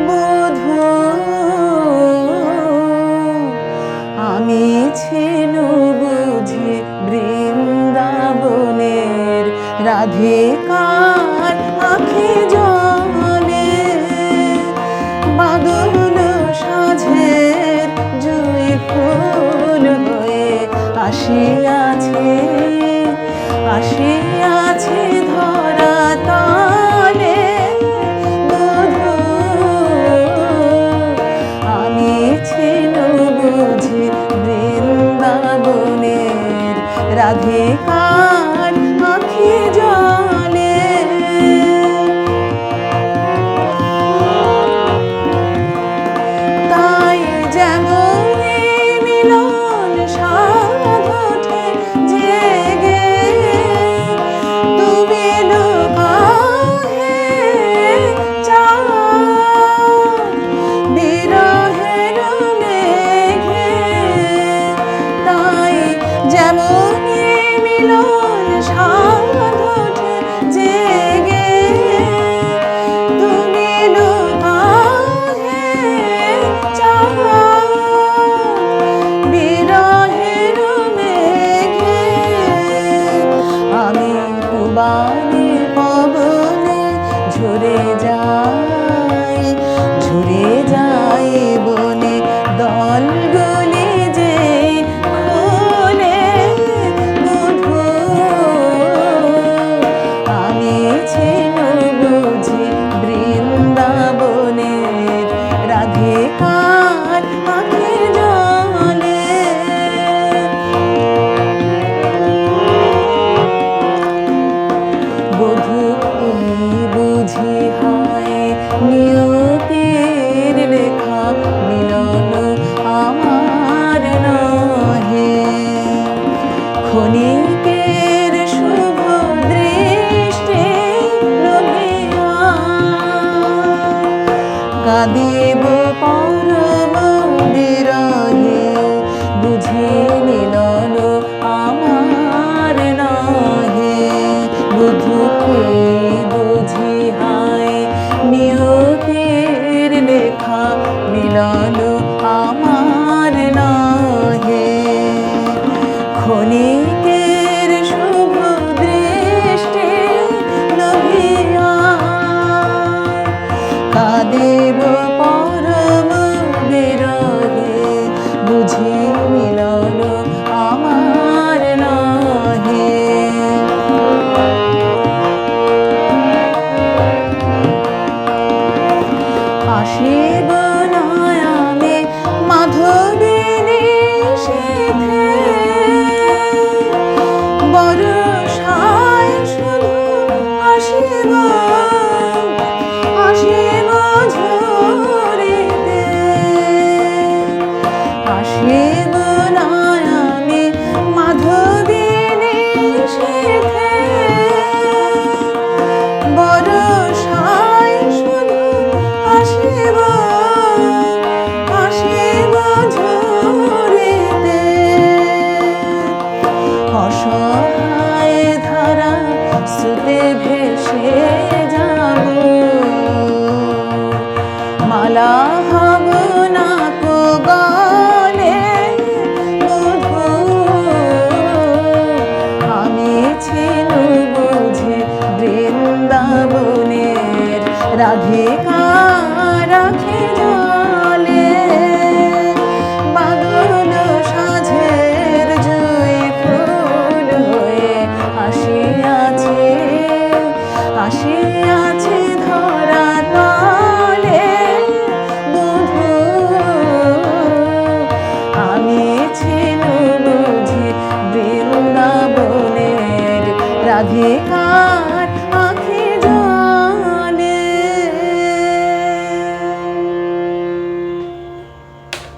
বধূ আমি ছিনু বুঝি বৃন্দাবনের রাধিকার আঁখি জলে বাদল সাঁঝের জুঁই ফুল হয়ে আসিয়াছে ধরা তলে বধূ আমি ছিনু বুঝি বৃন্দাবনের রাধিকার আঁখি জলে তাই যেমন মিলন সাধ ওঠে জেগে তুমি লুকাহে চাও বিরহের মেঘে তাই যেমন মিলন সাধ ওঠে জেগে তুমি লুকাহে চাও বিরহের মেঘে আমি পুবালি পবনে ঝরে যাই বনে দল গলে যে খুলে বধূ আমি ছিনু বুঝি বৃন্দাবনের রাধিকার আঁখি জলে বধূ তুমি বুঝি হয় নিয়তির লেখা মিলন আমার নহে ক্ষণিকের শুভ দৃষ্টি লোভিয়া কাঁদিব পরম বিরহে বুঝি মিলন আমার নহে বধূকে বুঝি হায় নিয়তির লেখা মিলন আমার নহে ক্ষণিকের শুভ দৃষ্টি লোভিয়া কাঁদিব পরম বিরহে বুঝি মিলন আমার নহে আসিব না আমি মাধবিনী সেথে বর্ষায় শুধু আসিব ঝরিতে আসিব না আমি মাধবিনী সেথে বর্ষায় শুধু আসিব ঝরিতে অসহায় ধারা স্রোতে ভেসে যাব মালা হব না কো গলে বধূ আমি ছিনু বুঝি বৃন্দাবনের রাধিকার আঁখি জলে বাদল সাঁঝের জুঁই ফুল হয়ে আসিয়াছে ধরা তলে বধূ আমি ছিনু বুঝি বৃন্দাবনের রাধিকার